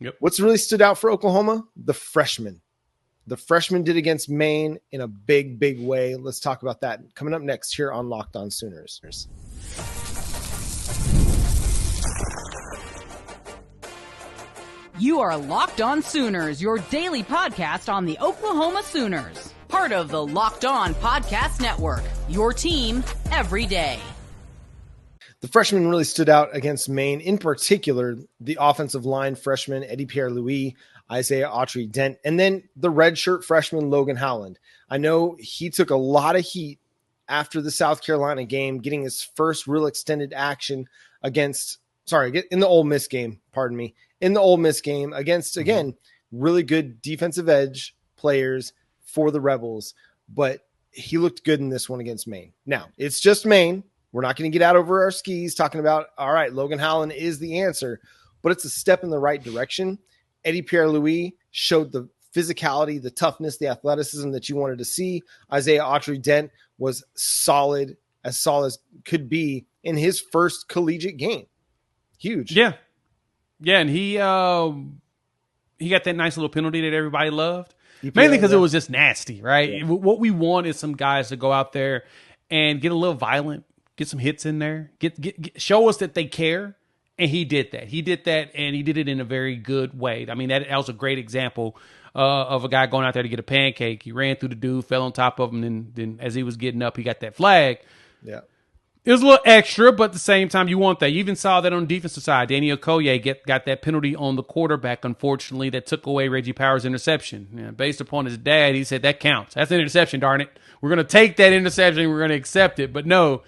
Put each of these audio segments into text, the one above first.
Yep. What's really stood out for Oklahoma? The freshmen. The freshmen did against Maine in a big, big way. Let's talk about that coming up next here on Locked On Sooners. You are Locked On Sooners, your daily podcast on the Oklahoma Sooners. Part of the Locked On Podcast Network, your team every day. The freshmen really stood out against Maine, in particular, the offensive line freshman, Eddy Pierre-Louis, Isaiah Autry-Dent, and then the redshirt freshman, Logan Howland. I know he took a lot of heat after the South Carolina game, getting his first real extended action in the Ole Miss game, in the Ole Miss game against, again, really good defensive edge players for the Rebels, but he looked good in this one against Maine. Now, it's just Maine. We're not going to get out over our skis talking about, all right, Logan Howland is the answer, but it's a step in the right direction. Eddy Pierre-Louis showed the physicality, the toughness, the athleticism that you wanted to see. Isaiah Autry-Dent was solid as could be in his first collegiate game. Huge. Yeah. Yeah, and he got that nice little penalty that everybody loved. Mainly because it was just nasty, right? Yeah. What we want is some guys to go out there and get a little violent, get some hits in there, show us that they care. And he did that. And he did it in a very good way. I mean, that was a great example of a guy going out there to get a pancake. He ran through the dude, fell on top of him, and then as he was getting up, he got that flag. Yeah. It was a little extra, but at the same time, you want that. You even saw that on the defensive side. Danny Okoye got that penalty on the quarterback, unfortunately, that took away Reggie Power's interception. Yeah, based upon his dad, he said, that counts. That's an interception, darn it. We're going to take that interception and we're going to accept it. But no,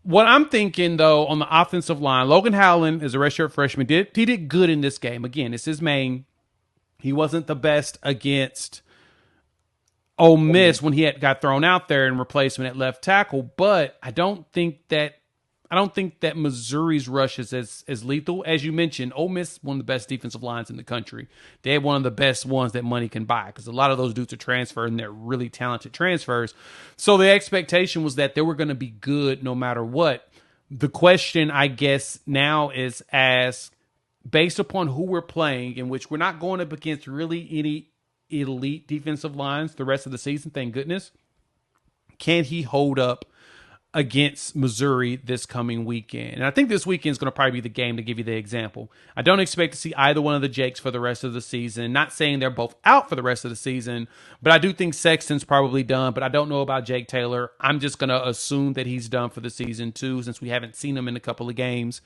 what I'm thinking, though, on the offensive line, Logan Howland, as a redshirt freshman, he did good in this game. Again, it's his main. He wasn't the best against Ole Miss when he got thrown out there in replacement at left tackle, but I don't think that Missouri's rush is as lethal. As you mentioned, Ole Miss, one of the best defensive lines in the country. They have one of the best ones that money can buy because a lot of those dudes are transferred and they're really talented transfers. So the expectation was that they were going to be good no matter what. The question, I guess, now is based upon who we're playing, in which we're not going up against really any elite defensive lines the rest of the season, thank goodness. Can he hold up against Missouri this coming weekend? And I think this weekend is going to probably be the game to give you the example. I don't expect to see either one of the Jakes for the rest of the season. Not saying they're both out for the rest of the season, but I do think Sexton's probably done, but I don't know about Jake Taylor. I'm just going to assume that he's done for the season too, since we haven't seen him in a couple of games.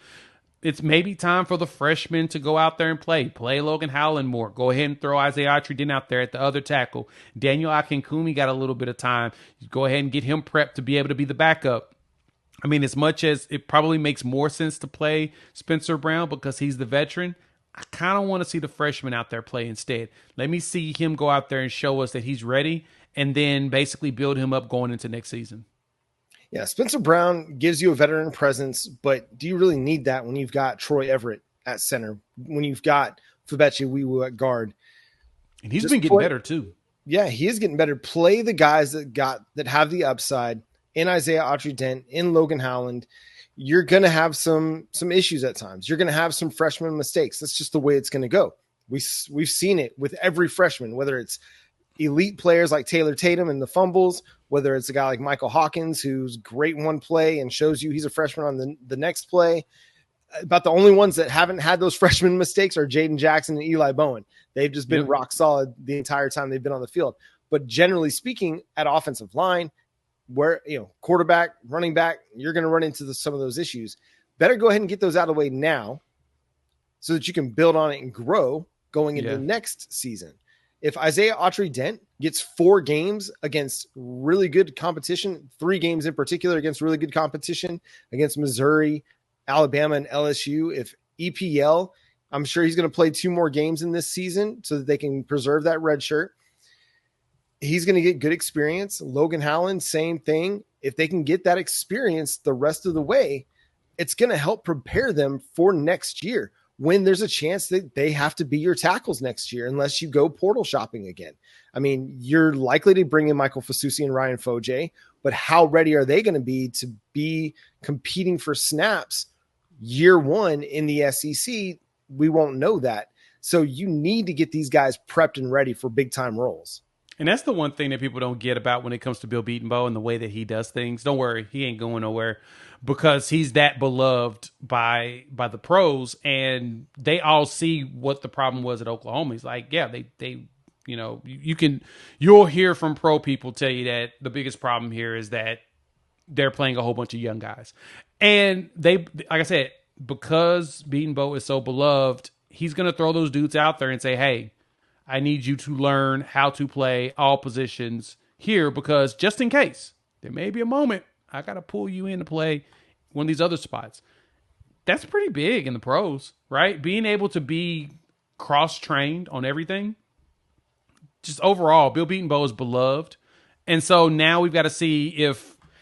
It's maybe time for the freshmen to go out there and play Logan Howland more. Go ahead and throw Isaiah Autry-Dent out there at the other tackle. Daniel Akinkumi got a little bit of time. Go ahead and get him prepped to be able to be the backup. I mean, as much as it probably makes more sense to play Spencer Brown because he's the veteran, I kind of want to see the freshman out there play instead. Let me see him go out there and show us that he's ready and then basically build him up going into next season. Yeah, Spencer Brown gives you a veteran presence, but do you really need that when you've got Troy Everett at center, when you've got Febechi Wiwu at guard? And he's been getting better too. Yeah, he is getting better. Play the guys that have the upside in Isaiah Autry-Dent, in Logan Howland. You're going to have some issues at times. You're going to have some freshman mistakes. That's just the way it's going to go. We've seen it with every freshman, whether it's elite players like Taylor Tatum and the fumbles, whether it's a guy like Michael Hawkins, who's great one play and shows you he's a freshman on the next play. About the only ones that haven't had those freshman mistakes are Jaden Jackson and Eli Bowen. They've just been rock solid the entire time they've been on the field. But generally speaking, at offensive line, where, quarterback, running back, you're going to run into some of those issues. Better go ahead and get those out of the way now so that you can build on it and grow going into the next season. If Isaiah Autry-Dent gets 4 games against really good competition, 3 games in particular against really good competition against Missouri, Alabama, and LSU, if EPL, I'm sure he's going to play 2 more games in this season so that they can preserve that red shirt. He's going to get good experience. Logan Howland, same thing. If they can get that experience the rest of the way, it's going to help prepare them for next year, when there's a chance that they have to be your tackles next year, unless you go portal shopping again. I mean, you're likely to bring in Michael Fasusi and Ryan Foje, but how ready are they going to be competing for snaps year one in the SEC? We won't know that. So you need to get these guys prepped and ready for big time roles. And that's the one thing that people don't get about when it comes to Bill Bedenbaugh and the way that he does things. Don't worry, he ain't going nowhere because he's that beloved by the pros, and they all see what the problem was at Oklahoma. He's like, yeah, they you'll hear from pro people tell you that the biggest problem here is that they're playing a whole bunch of young guys. And they, like I said, because Bedenbaugh is so beloved, he's going to throw those dudes out there and say, hey, I need you to learn how to play all positions here because just in case there may be a moment I got to pull you in to play one of these other spots. That's pretty big in the pros, right? Being able to be cross-trained on everything. Just overall, Bill Bedenbaugh is beloved. And so now we've got to see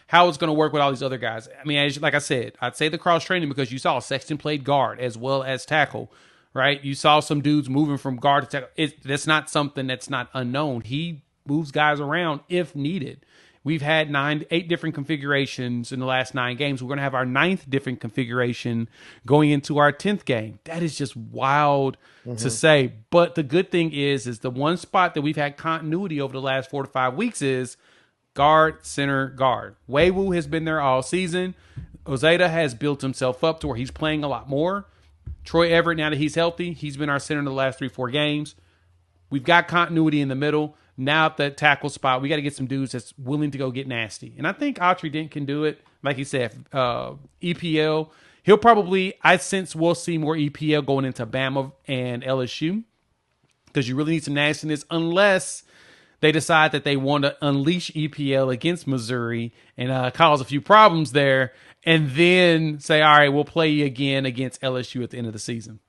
how it's going to work with all these other guys. I mean, like I said, I'd say the cross-training because you saw Sexton played guard as well as tackle. Right? You saw some dudes moving from guard to tackle. That's not something that's not unknown. He moves guys around if needed. We've had 8 different configurations in the last 9 games. We're going to have our 9th different configuration going into our 10th game. That is just wild to say. But the good thing is the one spot that we've had continuity over the last 4 to 5 weeks is guard, center, guard. Weiwu has been there all season. Ozeta has built himself up to where he's playing a lot more. Troy Everett, now that he's healthy, he's been our center in the last 3-4 games. We've got continuity in the middle. Now at the tackle spot, we got to get some dudes that's willing to go get nasty. And I think Autry-Dent can do it. Like you said, EPL, he'll probably, I sense we'll see more EPL going into Bama and LSU because you really need some nastiness unless they decide that they want to unleash EPL against Missouri and cause a few problems there. And then say, all right, we'll play you again against LSU at the end of the season.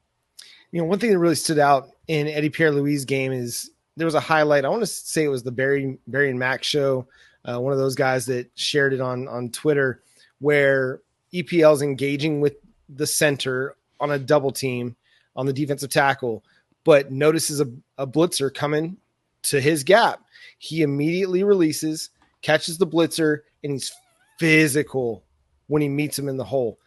You know, one thing that really stood out in Eddy Pierre-Louis' game is there was a highlight. I want to say it was the Barry and Mac show, one of those guys that shared it on Twitter, where EPL is engaging with the center on a double team on the defensive tackle, but notices a blitzer coming to his gap. He immediately releases, catches the blitzer, and he's physical when he meets him in the hole.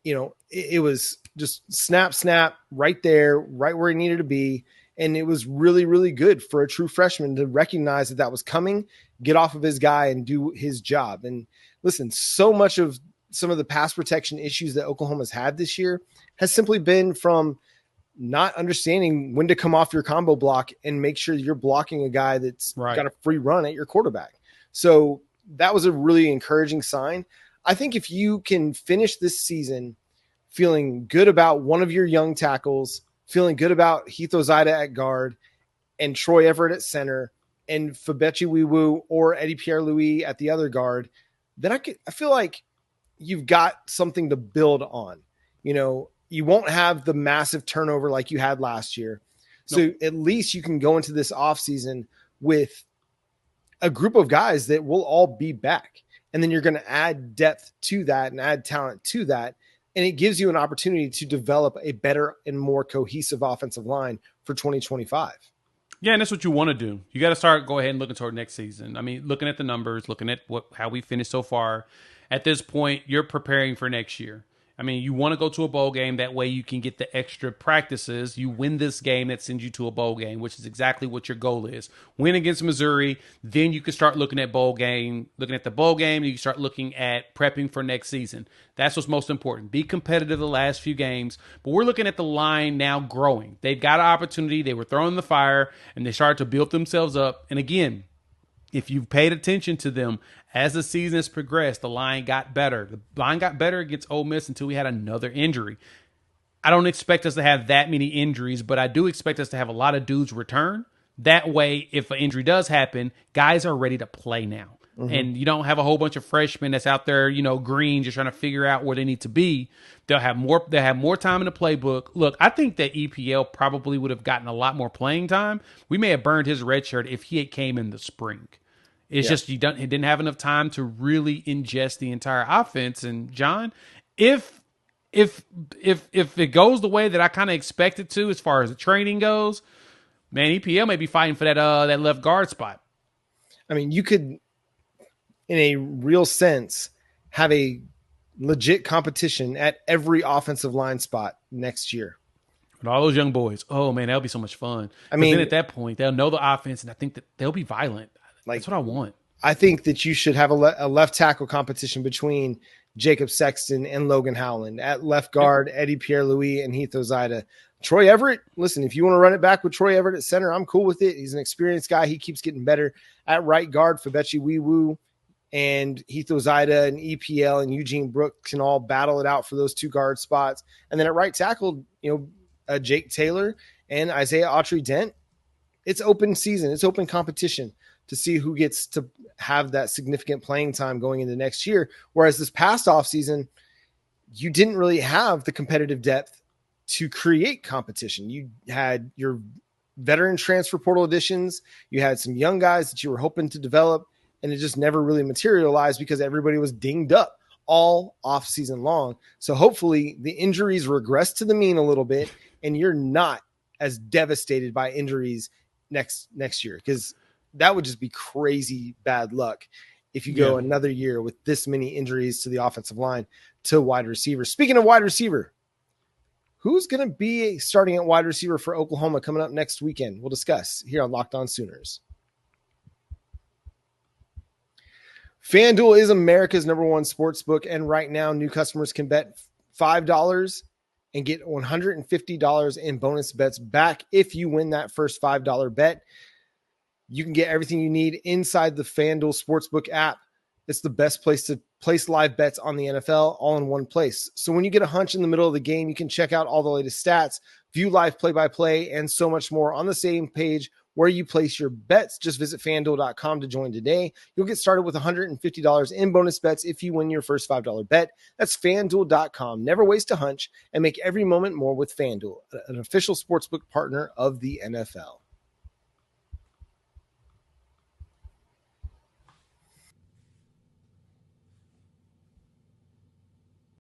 You know, it was just snap, right there, right where he needed to be. And it was really, really good for a true freshman to recognize that that was coming, get off of his guy and do his job. And listen, so much of some of the pass protection issues that Oklahoma's had this year has simply been from not understanding when to come off your combo block and make sure you're blocking a guy that's got a free run at your quarterback. So that was a really encouraging sign. I think if you can finish this season feeling good about one of your young tackles, feeling good about Heath Ozida at guard and Troy Everett at center and Fabechi Weiwu or Eddy Pierre-Louis at the other guard, then I feel like you've got something to build on. You know, you won't have the massive turnover like you had last year. So at least you can go into this offseason with a group of guys that will all be back. And then you're going to add depth to that and add talent to that. And it gives you an opportunity to develop a better and more cohesive offensive line for 2025. Yeah, and that's what you want to do. You got to go ahead and looking toward next season. I mean, looking at the numbers, looking at how we finished so far. At this point, you're preparing for next year. I mean, you want to go to a bowl game. That way you can get the extra practices. You win this game that sends you to a bowl game, which is exactly what your goal is. Win against Missouri. Then you can start looking at bowl game. Looking at the bowl game, you can start looking at prepping for next season. That's what's most important. Be competitive the last few games. But we're looking at the line now growing. They've got an opportunity. They were thrown in the fire, and they started to build themselves up. And again, if you've paid attention to them as the season has progressed, the line got better. The line got better against Ole Miss until we had another injury. I don't expect us to have that many injuries, but I do expect us to have a lot of dudes return. That way, if an injury does happen, guys are ready to play now. Mm-hmm. And you don't have a whole bunch of freshmen that's out there, green, just trying to figure out where they need to be. They'll have more time in the playbook. Look, I think that EPL probably would have gotten a lot more playing time. We may have burned his red shirt if he had came in the spring. It's just he didn't have enough time to really ingest the entire offense. And John, if it goes the way that I kind of expect it to, as far as the training goes, man, EPL may be fighting for that left guard spot. I mean, you could, in a real sense, have a legit competition at every offensive line spot next year. And all those young boys. Oh, man, that'll be so much fun. I mean, then at that point, they'll know the offense, and I think that they'll be violent. That's what I want. I think that you should have a left tackle competition between Jacob Sexton and Logan Howland. At left guard, Eddy Pierre-Louis and Heath Ozida. Troy Everett, listen, if you want to run it back with Troy Everett at center, I'm cool with it. He's an experienced guy. He keeps getting better. At right guard, Fabechi Wiwu and Heath Ozida and EPL and Eugene Brooks can all battle it out for those 2 guard spots. And then at right tackle, Jake Taylor and Isaiah Autry-Dent. It's open season. It's open competition to see who gets to have that significant playing time going into next year. Whereas this past offseason, you didn't really have the competitive depth to create competition. You had your veteran transfer portal additions. You had some young guys that you were hoping to develop, and it just never really materialized because everybody was dinged up all off season long. So hopefully the injuries regress to the mean a little bit, and you're not as devastated by injuries next year, because that would just be crazy bad luck if you go another year with this many injuries to the offensive line to wide receiver. Speaking of wide receiver, who's going to be starting at wide receiver for Oklahoma coming up next weekend? We'll discuss here on Locked On Sooners. FanDuel is America's #1 sports book, and right now new customers can bet $5 and get $150 in bonus bets back if you win that first $5 bet. You can get everything you need inside the FanDuel Sportsbook app. It's the best place to place live bets on the NFL all in one place. So when you get a hunch in the middle of the game, you can check out all the latest stats, view live play-by-play, and so much more on the same page where you place your bets. Just visit FanDuel.com to join today. You'll get started with $150 in bonus bets if you win your first $5 bet. That's FanDuel.com. Never waste a hunch and make every moment more with FanDuel, an official sportsbook partner of the NFL.